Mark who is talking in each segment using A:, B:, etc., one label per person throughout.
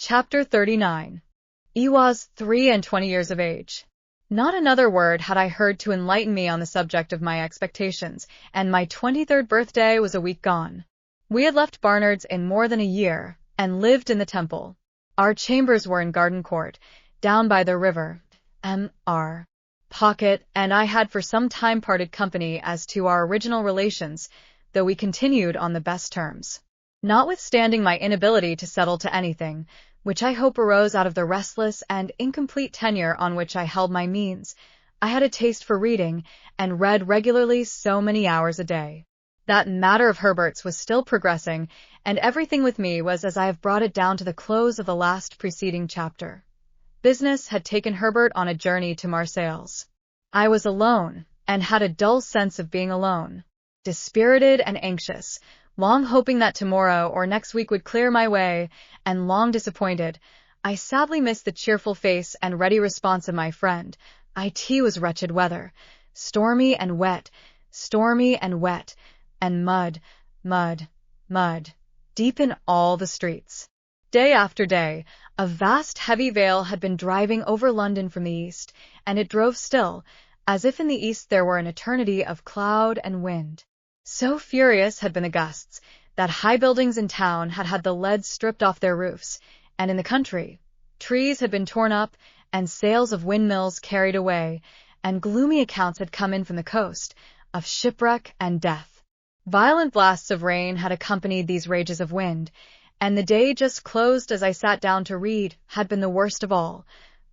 A: Chapter 39. I was 23 of age. Not another word had I heard to enlighten me on the subject of my expectations, and my 23rd birthday was a week gone. We had left Barnard's in more than a year, and lived in the Temple. Our chambers were in Garden Court, down by the river. Mr. Pocket and I had for some time parted company as to our original relations, though we continued on the best terms. Notwithstanding my inability to settle to anything, which I hope arose out of the restless and incomplete tenure on which I held my means, I had a taste for reading, and read regularly so many hours a day. That matter of Herbert's was still progressing, and everything with me was as I have brought it down to the close of the last preceding chapter. Business had taken Herbert on a journey to Marseilles. I was alone, and had a dull sense of being alone, dispirited and anxious, long hoping that tomorrow or next week would clear my way, and long disappointed. I sadly missed the cheerful face and ready response of my friend. It was wretched weather, stormy and wet, and mud, deep in all the streets. Day after day, a vast heavy veil had been driving over London from the east, and it drove still, as if in the east there were an eternity of cloud and wind. So furious had been the gusts, that high buildings in town had had the leads stripped off their roofs, and in the country, trees had been torn up, and sails of windmills carried away, and gloomy accounts had come in from the coast, of shipwreck and death. Violent blasts of rain had accompanied these rages of wind, and the day just closed as I sat down to read had been the worst of all.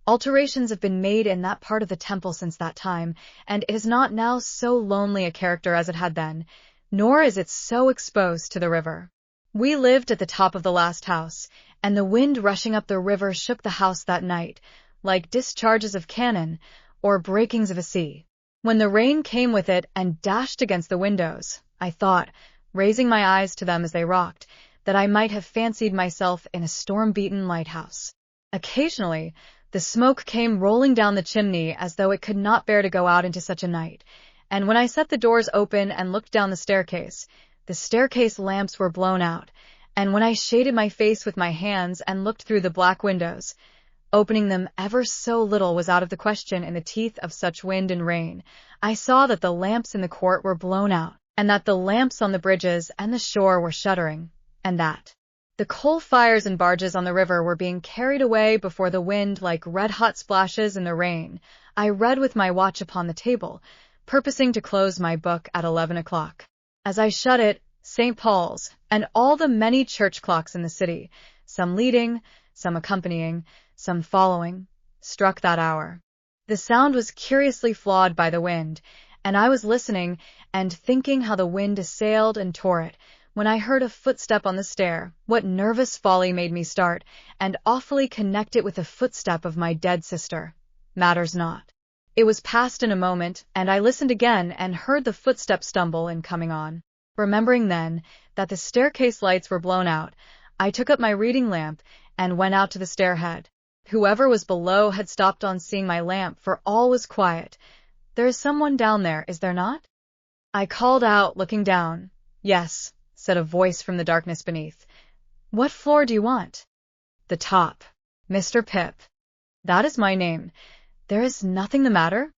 A: Alterations have been made in that part of the Temple since that time, and it is not now so lonely a character as it had then, nor is it so exposed to the river. We lived at the top of the last house, and the wind rushing up the river shook the house that night, like discharges of cannon, or breakings of a sea. When the rain came with it and dashed against the windows, I thought, raising my eyes to them as they rocked, that I might have fancied myself in a storm-beaten lighthouse. Occasionally, the smoke came rolling down the chimney as though it could not bear to go out into such a night, and when I set the doors open and looked down the staircase lamps were blown out, and when I shaded my face with my hands and looked through the black windows, opening them ever so little was out of the question in the teeth of such wind and rain, I saw that the lamps in the court were blown out, and that the lamps on the bridges and the shore were shuddering, and that the coal fires and barges on the river were being carried away before the wind like red-hot splashes in the rain. I read with my watch upon the table, purposing to close my book at 11 o'clock. As I shut it, St. Paul's, and all the many church clocks in the city, some leading, some accompanying, some following, struck that hour. The sound was curiously flawed by the wind, and I was listening and thinking how the wind assailed and tore it, when I heard a footstep on the stair. What nervous folly made me start, and awfully connect it with the footstep of my dead sister. Matters not. It was past in a moment, and I listened again and heard the footstep stumble in coming on. Remembering then that the staircase lights were blown out, I took up my reading lamp and went out to the stairhead. Whoever was below had stopped on seeing my lamp, for all was quiet. "There is someone down there, is there not?" I called out, looking down. "Yes," said a voice from the darkness beneath. "What floor do you want?" "The top, Mr. Pip." "That is my name. There is nothing the matter?"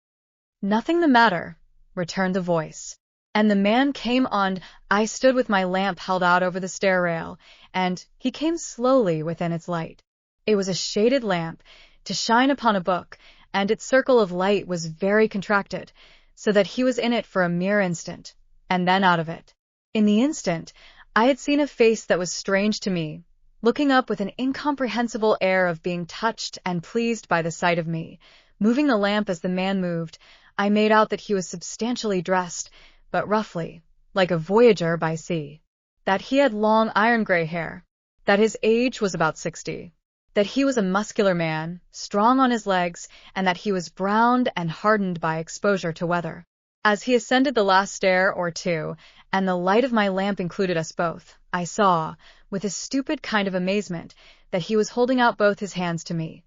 A: "Nothing the matter," returned the voice. And the man came on. I stood with my lamp held out over the stair rail, and he came slowly within its light. It was a shaded lamp, to shine upon a book, and its circle of light was very contracted, so that he was in it for a mere instant, and then out of it. In the instant, I had seen a face that was strange to me, looking up with an incomprehensible air of being touched and pleased by the sight of me. Moving the lamp as the man moved, I made out that he was substantially dressed, but roughly, like a voyager by sea. That he had long iron-gray hair. That his age was about 60. That he was a muscular man, strong on his legs, and that he was browned and hardened by exposure to weather. As he ascended the last stair or two, and the light of my lamp included us both, I saw, with a stupid kind of amazement, that he was holding out both his hands to me.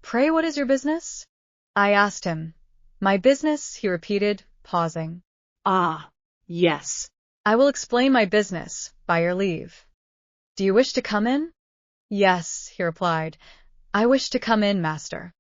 A: "Pray, what is your business?" I asked him. "My business," he repeated, pausing.
B: "Ah, yes.
A: "I will explain my business, by your leave." "Do you wish to come in?" Yes, he replied. I wish to come in, master.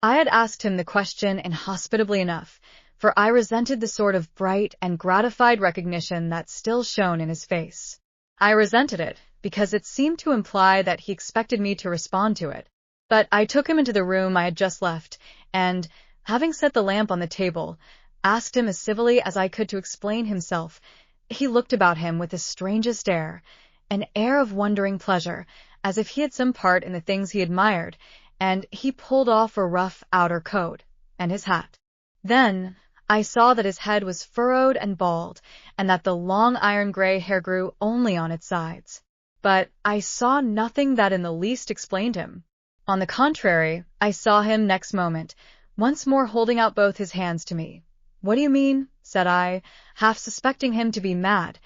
A: I had asked him the question inhospitably enough, for I resented the sort of bright and gratified recognition that still shone in his face. I resented it, because it seemed to imply that he expected me to respond to it. But I took him into the room I had just left, and, having set the lamp on the table, asked him as civilly as I could to explain himself. He looked about him with the strangest air, an air of wondering pleasure, as if he had some part in the things he admired, and he pulled off a rough outer coat, and his hat. Then I saw that his head was furrowed and bald, and that the long iron-gray hair grew only on its sides. But I saw nothing that in the least explained him. On the contrary, I saw him next moment, once more holding out both his hands to me. What do you mean? Said I, half suspecting him to be mad.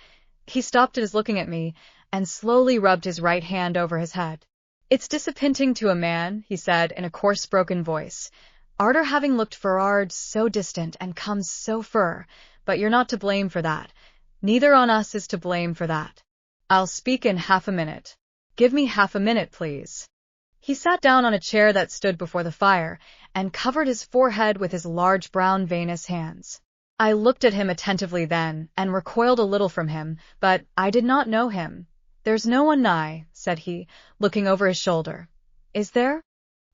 A: He stopped as looking at me, and slowly rubbed his right hand over his head. It's disappointing to a man, he said in a coarse broken voice, arter having looked for'ard so distant and come so fur, but you're not to blame for that. Neither on us is to blame for that. I'll speak in half a minute. Give me half a minute, please. He sat down on a chair that stood before the fire, and covered his forehead with his large brown veinous hands. I looked at him attentively then, and recoiled a little from him, but I did not know him. There's no one nigh, said he, looking over his shoulder. Is there?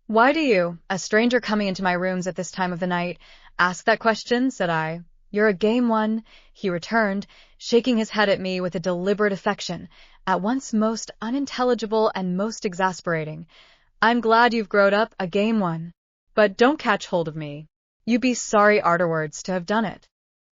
A: Why do you, a stranger coming into my rooms at this time of the night, ask that question? Said I. You're a game one, he returned, shaking his head at me with a deliberate affection, at once most unintelligible and most exasperating. I'm glad you've growed up a game one. But don't catch hold of me. You'd be sorry arterwards to have done it.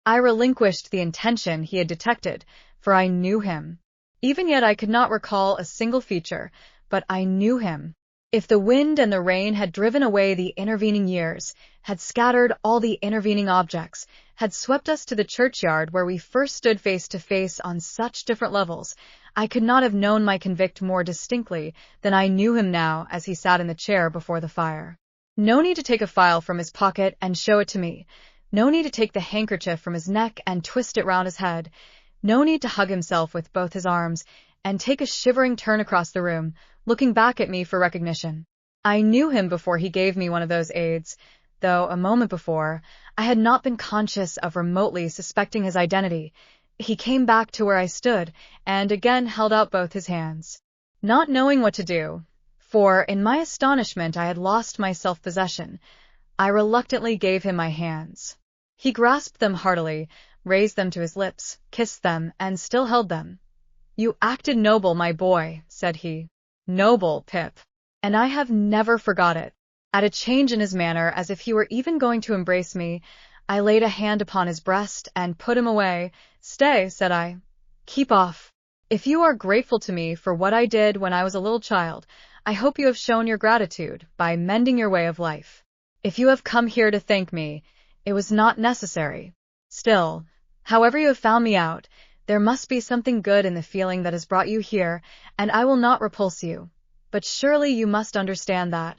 A: I relinquished the intention he had detected, for I knew him. Even yet I could not recall a single feature, but I knew him. If the wind and the rain had driven away the intervening years, had scattered all the intervening objects, had swept us to the churchyard where we first stood face to face on such different levels, I could not have known my convict more distinctly than I knew him now as he sat in the chair before the fire. No need to take a file from his pocket and show it to me. No need to take the handkerchief from his neck and twist it round his head. No need to hug himself with both his arms and take a shivering turn across the room, looking back at me for recognition. I knew him before he gave me one of those aids, though a moment before I had not been conscious of remotely suspecting his identity. He came back to where I stood and again held out both his hands. Not knowing what to do, for in my astonishment I had lost my self-possession, I reluctantly gave him my hands. He grasped them heartily, raised them to his lips, kissed them, and still held them. You acted noble, my boy, said he. Noble, Pip. And I have never forgot it. At a change in his manner, as if he were even going to embrace me, I laid a hand upon his breast and put him away. Stay, said I. Keep off. If you are grateful to me for what I did when I was a little child, I hope you have shown your gratitude by mending your way of life. If you have come here to thank me, it was not necessary. Still, however you have found me out, there must be something good in the feeling that has brought you here, and I will not repulse you. But surely you must understand that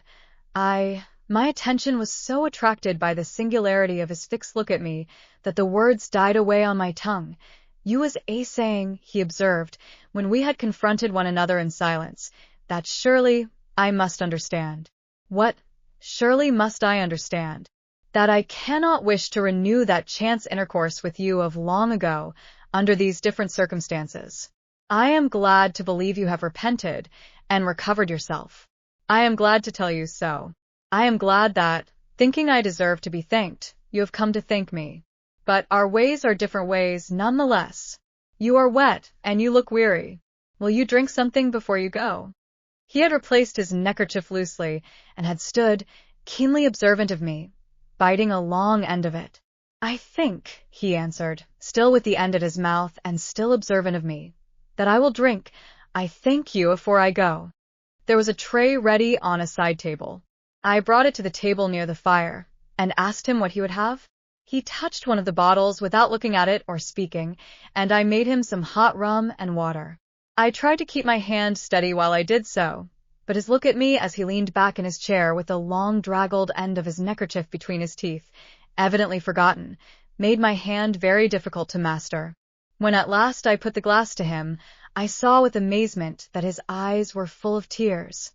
A: my attention was so attracted by the singularity of his fixed look at me that the words died away on my tongue. You was saying, he observed, when we had confronted one another in silence, that surely I must understand. What, surely must I understand? That I cannot wish to renew that chance intercourse with you of long ago, under these different circumstances. I am glad to believe you have repented and recovered yourself. I am glad to tell you so. I am glad that, thinking I deserve to be thanked, you have come to thank me. But our ways are different ways nonetheless. You are wet, and you look weary. Will you drink something before you go? He had replaced his neckerchief loosely, and had stood, keenly observant of me, biting a long end of it. I think, he answered, still with the end at his mouth and still observant of me, that I will drink. I thank you afore I go. There was a tray ready on a side table. I brought it to the table near the fire, and asked him what he would have. He touched one of the bottles without looking at it or speaking, and I made him some hot rum and water. I tried to keep my hand steady while I did so, but his look at me as he leaned back in his chair with the long draggled end of his neckerchief between his teeth, evidently forgotten, made my hand very difficult to master. When at last I put the glass to him, I saw with amazement that his eyes were full of tears.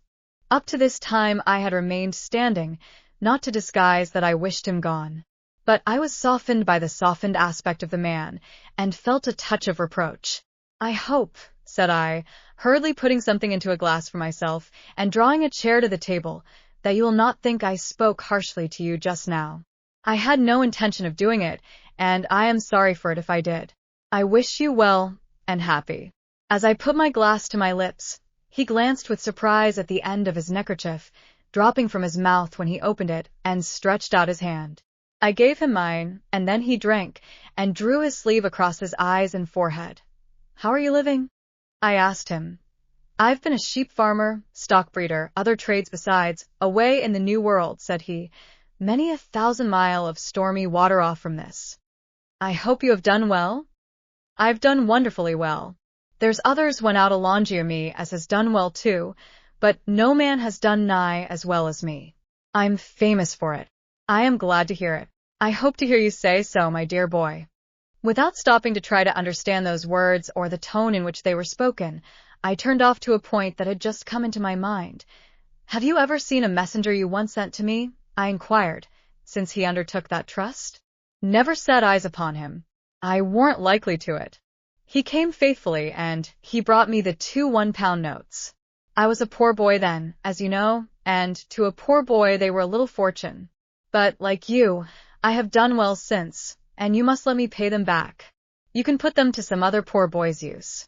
A: Up to this time I had remained standing, not to disguise that I wished him gone. But I was softened by the softened aspect of the man, and felt a touch of reproach. "I hope," said I, hurriedly putting something into a glass for myself, and drawing a chair to the table, "that you will not think I spoke harshly to you just now. I had no intention of doing it, and I am sorry for it if I did. I wish you well and happy." As I put my glass to my lips, he glanced with surprise at the end of his neckerchief, dropping from his mouth when he opened it, and stretched out his hand. I gave him mine, and then he drank, and drew his sleeve across his eyes and forehead. "How are you living?" I asked him. "I've been a sheep farmer, stock breeder, other trades besides, away in the New World," said he, "many 1,000 miles of stormy water off from this." "I hope you have done well?" "I've done wonderfully well. There's others went out along of me as has done well too, but no man has done nigh as well as me. I'm famous for it." "I am glad to hear it. I hope to hear you say so, my dear boy." Without stopping to try to understand those words or the tone in which they were spoken, I turned off to a point that had just come into my mind. "Have you ever seen a messenger you once sent to me?" I inquired, since he undertook that trust. "Never set eyes upon him. I warn't likely to it. He came faithfully, and he brought me the 2 1-pound notes. I was a poor boy then, as you know, and to a poor boy they were a little fortune. But, like you, I have done well since, and you must let me pay them back. You can put them to some other poor boy's use."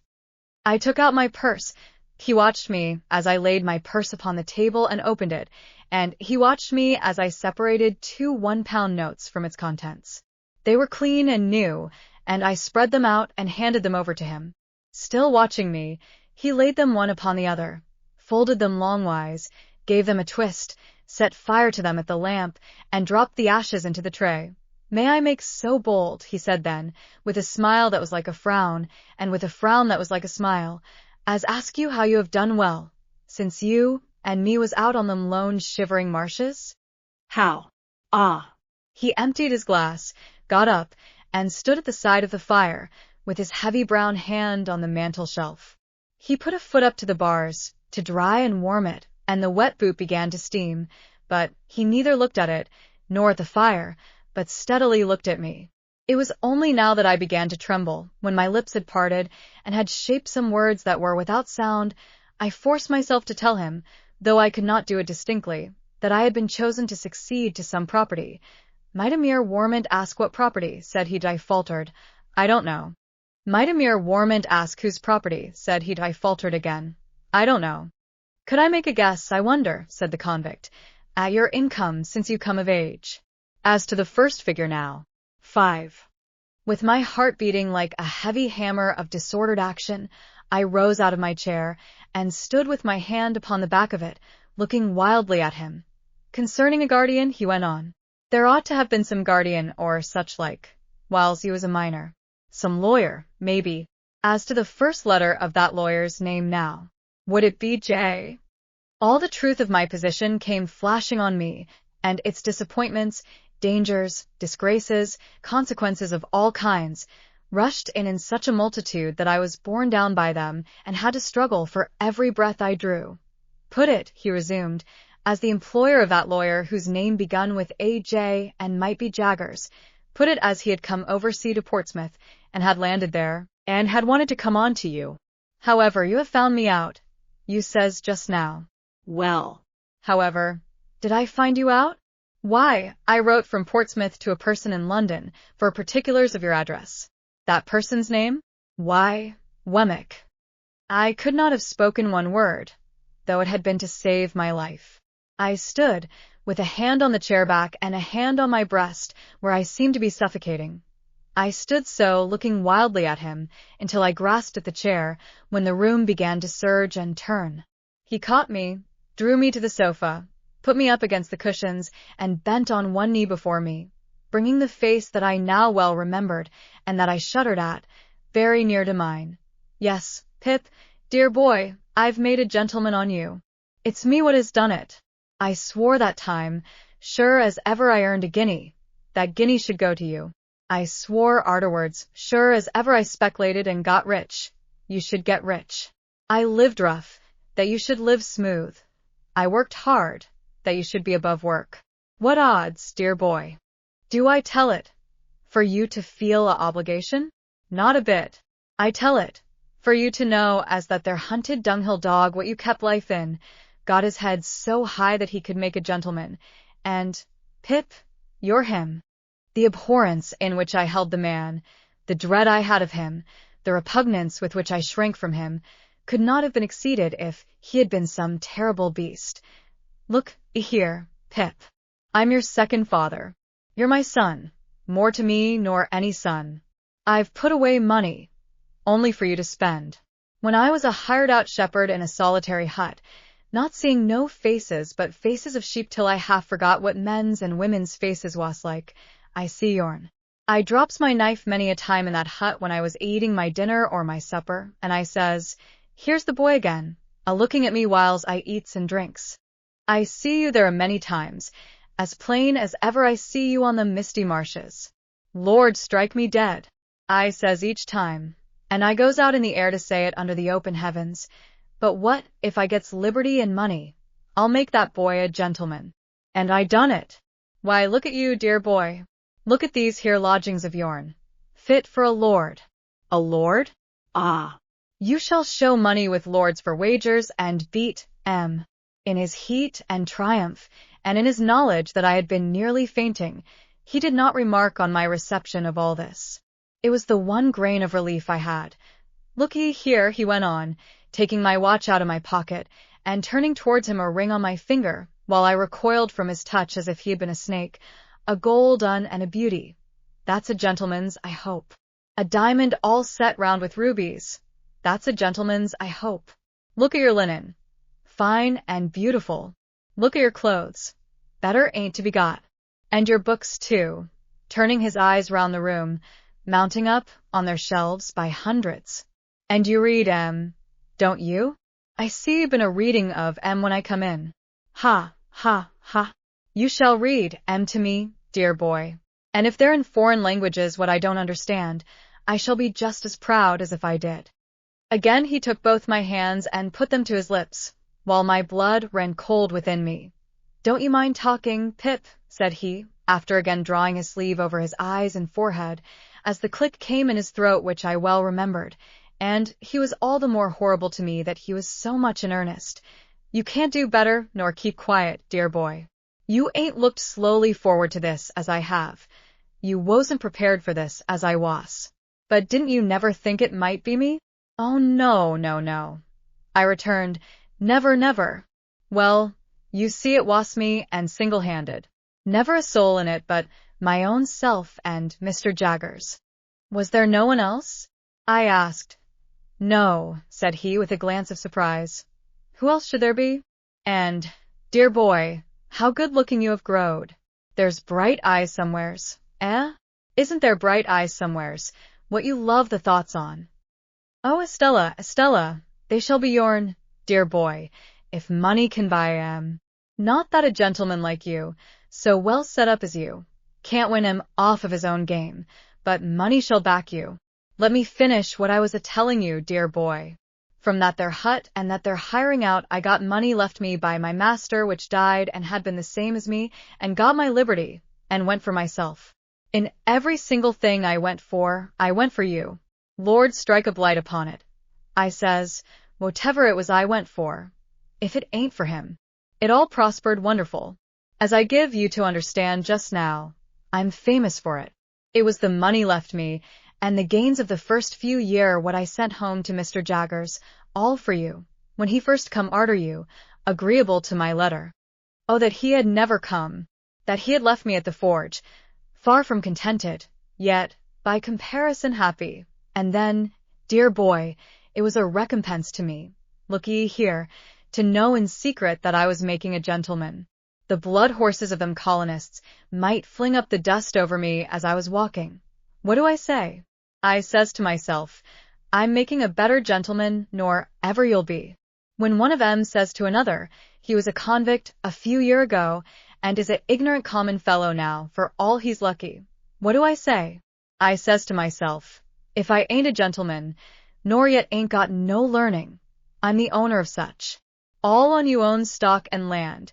A: I took out my purse. He watched me as I laid my purse upon the table and opened it, and he watched me as I separated 2 1-pound notes from its contents. They were clean and new, and I spread them out and handed them over to him. Still watching me, he laid them one upon the other, folded them longwise, gave them a twist, set fire to them at the lamp, and dropped the ashes into the tray. "May I make so bold," he said then, with a smile that was like a frown, and with a frown that was like a smile, "as ask you how you have done well, since you and me was out on them lone shivering marshes?"
B: "How? Ah!"
A: He emptied his glass, got up, and stood at the side of the fire, with his heavy brown hand on the mantel shelf. He put a foot up to the bars, to dry and warm it, and the wet boot began to steam, but he neither looked at it, nor at the fire, but steadily looked at me. It was only now that I began to tremble, when my lips had parted, and had shaped some words that were without sound. I forced myself to tell him, though I could not do it distinctly, that I had been chosen to succeed to some property. "Might a mere warmint ask what property?" said he. I faltered. "I don't know." "Might a mere warmint ask whose property?" said he. I faltered again. "I don't know." "Could I make a guess, I wonder," said the convict, "at your income since you come of age? As to the first figure now."
B: 5.
A: With my heart beating like a heavy hammer of disordered action, I rose out of my chair, and stood with my hand upon the back of it, looking wildly at him. "Concerning a guardian," he went on. "There ought to have been some guardian, or such like, whiles you was a minor. Some lawyer, maybe. As to the first letter of that lawyer's name now, would it be J?" All the truth of my position came flashing on me, and its disappointments, dangers, disgraces, consequences of all kinds, rushed in such a multitude that I was borne down by them, and had to struggle for every breath I drew. "Put it," he resumed, "as the employer of that lawyer whose name begun with A.J. and might be Jaggers. Put it as he had come oversea to Portsmouth, and had landed there, and had wanted to come on to you. However, you have found me out, you says just now."
B: "Well."
A: "However, did I find you out?" "Why, I wrote from Portsmouth to a person in London for particulars of your address." "That person's name?" "Why, Wemmick." I could not have spoken one word, though it had been to save my life. I stood, with a hand on the chair back and a hand on my breast, where I seemed to be suffocating. I stood so, looking wildly at him, until I grasped at the chair, when the room began to surge and turn. He caught me, drew me to the sofa, put me up against the cushions, and bent on one knee before me, bringing the face that I now well remembered, and that I shuddered at, very near to mine. "Yes, Pip, dear boy, I've made a gentleman on you. It's me what has done it. I swore that time, sure as ever I earned a guinea, that guinea should go to you. I swore arterwards, sure as ever I speculated and got rich. You should get rich. I lived rough, that you should live smooth. I worked hard, that you should be above work. What odds, dear boy? Do I tell it for you to feel a obligation? Not a bit. I tell it for you to know as that there hunted dunghill dog what you kept life in, got his head so high that he could make a gentleman, and, Pip, you're him. The abhorrence in which I held the man, the dread I had of him, the repugnance with which I shrank from him, could not have been exceeded if he had been some terrible beast. Look here, Pip. I'm your second father. You're my son, more to me nor any son. I've put away money, only for you to spend. When I was a hired-out shepherd in a solitary hut, not seeing no faces but faces of sheep till I half forgot what men's and women's faces was like, I see yourn. I drops my knife many a time in that hut when I was eating my dinner or my supper, and I says, here's the boy again, a-looking at me whiles I eats and drinks. I see you there many times, as plain as ever I see you on the misty marshes. Lord strike me dead, I says each time, and I goes out in the air to say it under the open heavens, but what if I gets liberty and money? I'll make that boy a gentleman. And I done it. Why, look at you, dear boy. Look at these here lodgings of yourn. Fit for a lord. A lord?
B: Ah.
A: You shall show money with lords for wagers and beat M. In his heat and triumph, and in his knowledge that I had been nearly fainting, he did not remark on my reception of all this. It was the one grain of relief I had. Look-ye here, he went on, taking my watch out of my pocket, and turning towards him a ring on my finger, while I recoiled from his touch as if he had been a snake. A gold un and a beauty. That's a gentleman's, I hope. A diamond all set round with rubies. That's a gentleman's, I hope. Look at your linen. Fine and beautiful. Look at your clothes. Better ain't to be got. And your books, too. Turning his eyes round the room, mounting up on their shelves by hundreds. And you read don't you? I see you've been a reading of when I come in. Ha, ha, ha. You shall read to me, dear boy. And if they're in foreign languages what I don't understand, I shall be just as proud as if I did. Again he took both my hands and put them to his lips, while my blood ran cold within me. Don't you mind talking, Pip, said he, after again drawing his sleeve over his eyes and forehead, as the click came in his throat which I well remembered, and he was all the more horrible to me that he was so much in earnest. You can't do better nor keep quiet, dear boy. You ain't looked slowly forward to this as I have. You wasn't prepared for this as I was. But didn't you never think it might be me? Oh, no, no, no, I returned. Never, never. Well, you see it was me, and single-handed. Never a soul in it but my own self and Mr. Jaggers. Was there no one else? I asked. No, said he with a glance of surprise. Who else should there be? And, dear boy, how good-looking you have growed. There's bright eyes somewheres, eh? Isn't there bright eyes somewheres, what you love the thoughts on? Oh, Estella, Estella, they shall be yourn, dear boy, if money can buy Not that a gentleman like you, so well set up as you, can't win him off of his own game, but money shall back you. Let me finish what I was a-telling you, dear boy. From that there hut and that there hiring out I got money left me by my master which died and had been the same as me, and got my liberty, and went for myself. In every single thing I went for you. Lord strike a blight upon it. I says, whatever it was I went for, if it ain't for him. It all prospered wonderful. As I give you to understand just now, I'm famous for it. It was the money left me, and the gains of the first few year what I sent home to Mr. Jaggers, all for you, when he first come arter you, agreeable to my letter. Oh, that he had never come, that he had left me at the forge, far from contented, yet, by comparison happy. And then, dear boy, it was a recompense to me, look ye here, to know in secret that I was making a gentleman. The blood horses of them colonists might fling up the dust over me as I was walking. What do I say? I says to myself, I'm making a better gentleman nor ever you'll be. When one of 'em says to another, he was a convict a few year ago, and is a ignorant common fellow now, for all he's lucky. What do I say? I says to myself, if I ain't a gentleman, nor yet ain't got no learning, I'm the owner of such. All on you owns stock and land,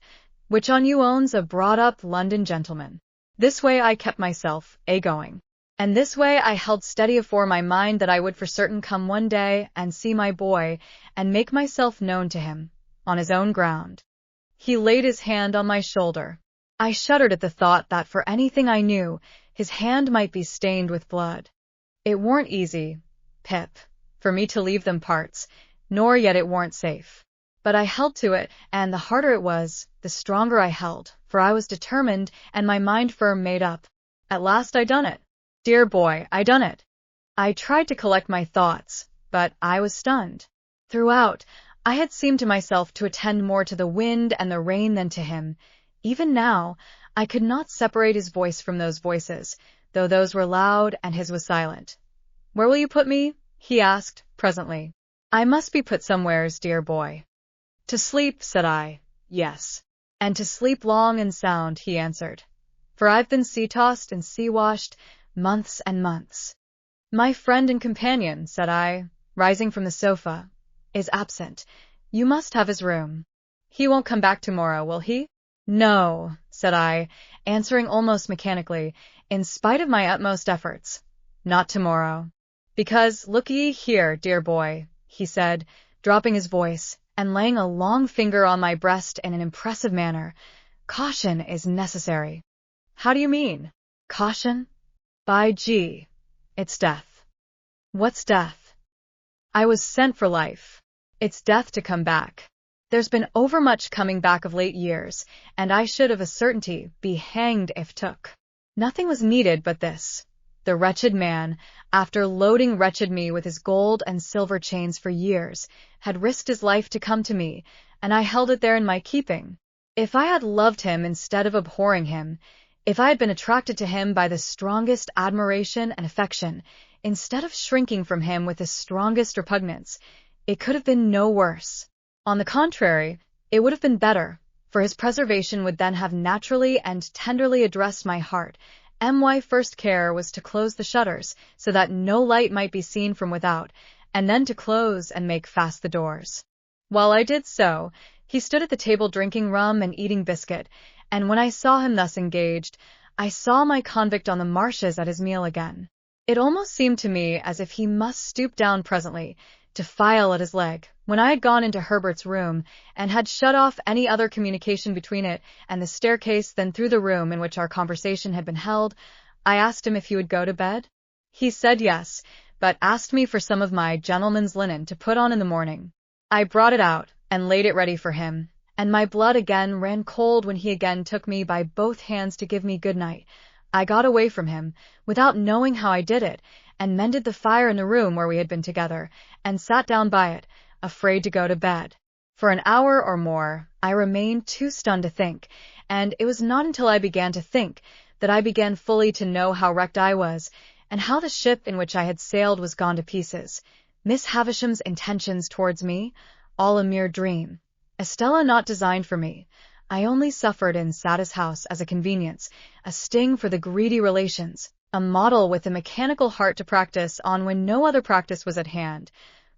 A: which on you owns a brought-up London gentleman. This way I kept myself a-going. And this way I held steady afore my mind that I would for certain come one day and see my boy and make myself known to him, on his own ground. He laid his hand on my shoulder. I shuddered at the thought that for anything I knew, his hand might be stained with blood. It warn't easy, Pip, for me to leave them parts, nor yet it warn't safe. But I held to it, and the harder it was, the stronger I held, for I was determined and my mind firm made up. At last I done it. Dear boy, I done it. I tried to collect my thoughts, but I was stunned. Throughout, I had seemed to myself to attend more to the wind and the rain than to him. Even now, I could not separate his voice from those voices, though those were loud and his was silent. Where will you put me? He asked, presently. I must be put somewheres, dear boy. To sleep, said I. Yes. And to sleep long and sound, he answered. For I've been sea-tossed and sea-washed months and months. My friend and companion, said I, rising from the sofa, is absent. You must have his room. He won't come back tomorrow, will he? No, said I, answering almost mechanically, in spite of my utmost efforts. Not tomorrow. Because, look ye here, dear boy, he said, dropping his voice, and laying a long finger on my breast in an impressive manner, caution is necessary. How do you mean? Caution? By G, it's death. What's death? I was sent for life. It's death to come back. There's been overmuch coming back of late years, and I should of a certainty be hanged if took. Nothing was needed but this. The wretched man, after loading wretched me with his gold and silver chains for years, had risked his life to come to me, and I held it there in my keeping. If I had loved him instead of abhorring him, if I had been attracted to him by the strongest admiration and affection, instead of shrinking from him with the strongest repugnance, it could have been no worse. On the contrary, it would have been better, for his preservation would then have naturally and tenderly addressed my heart. My first care was to close the shutters, so that no light might be seen from without, and then to close and make fast the doors. While I did so, he stood at the table drinking rum and eating biscuit, and when I saw him thus engaged, I saw my convict on the marshes at his meal again. It almost seemed to me as if he must stoop down presently, to file at his leg, when I had gone into Herbert's room, and had shut off any other communication between it and the staircase than through the room in which our conversation had been held. I asked him if he would go to bed. He said yes, but asked me for some of my gentleman's linen to put on in the morning. I brought it out, and laid it ready for him, and my blood again ran cold when he again took me by both hands to give me good night. I got away from him, without knowing how I did it, and mended the fire in the room where we had been together, and sat down by it, afraid to go to bed. For an hour or more, I remained too stunned to think, and it was not until I began to think that I began fully to know how wrecked I was, and how the ship in which I had sailed was gone to pieces. Miss Havisham's intentions towards me, all a mere dream. Estella not designed for me. I only suffered in Sada's house as a convenience, a sting for the greedy relations, a model with a mechanical heart to practice on when no other practice was at hand.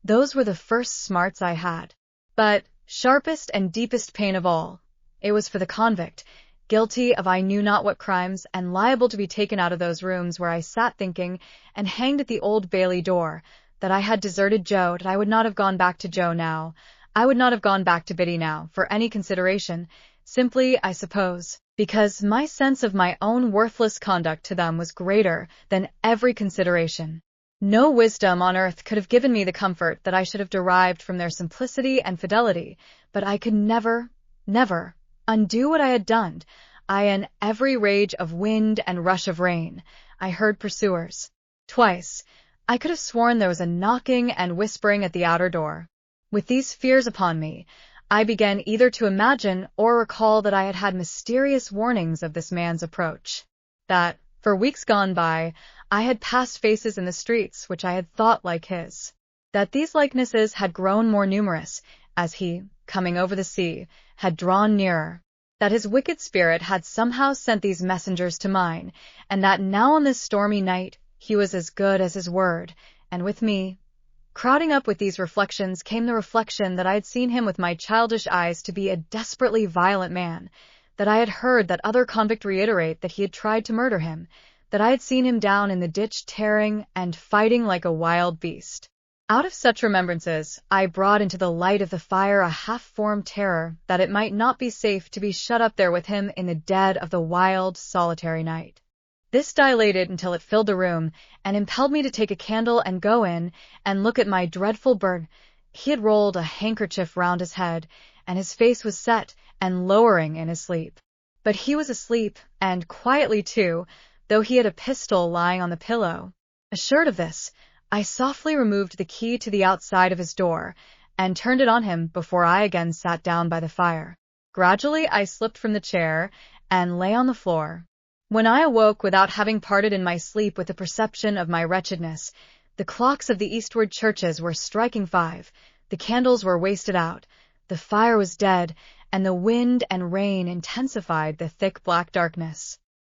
A: Those were the first smarts I had. But, sharpest and deepest pain of all, it was for the convict, guilty of I knew not what crimes, and liable to be taken out of those rooms where I sat thinking, and hanged at the Old Bailey door, that I had deserted Joe, that I would not have gone back to Joe now. I would not have gone back to Biddy now, for any consideration, simply, I suppose, because my sense of my own worthless conduct to them was greater than every consideration. No wisdom on earth could have given me the comfort that I should have derived from their simplicity and fidelity, but I could never, never undo what I had done. In every rage of wind and rush of rain, I heard pursuers. Twice, I could have sworn there was a knocking and whispering at the outer door. With these fears upon me, I began either to imagine or recall that I had had mysterious warnings of this man's approach. That, for weeks gone by, I had passed faces in the streets which I had thought like his. That these likenesses had grown more numerous, as he, coming over the sea, had drawn nearer. That his wicked spirit had somehow sent these messengers to mine, and that now on this stormy night He was as good as his word, and with me, crowding up with these reflections came the reflection that I had seen him with my childish eyes to be a desperately violent man, that I had heard that other convict reiterate that he had tried to murder him, that I had seen him down in the ditch tearing and fighting like a wild beast. Out of such remembrances, I brought into the light of the fire a half-formed terror that it might not be safe to be shut up there with him in the dead of the wild, solitary night. This dilated until it filled the room, and impelled me to take a candle and go in and look at my dreadful burden. He had rolled a handkerchief round his head, and his face was set and lowering in his sleep. But he was asleep, and quietly too, though he had a pistol lying on the pillow. Assured of this, I softly removed the key to the outside of his door, and turned it on him before I again sat down by the fire. Gradually I slipped from the chair, and lay on the floor. When I awoke without having parted in my sleep with the perception of my wretchedness, the clocks of the eastward churches were striking 5, the candles were wasted out, the fire was dead, and the wind and rain intensified the thick black darkness.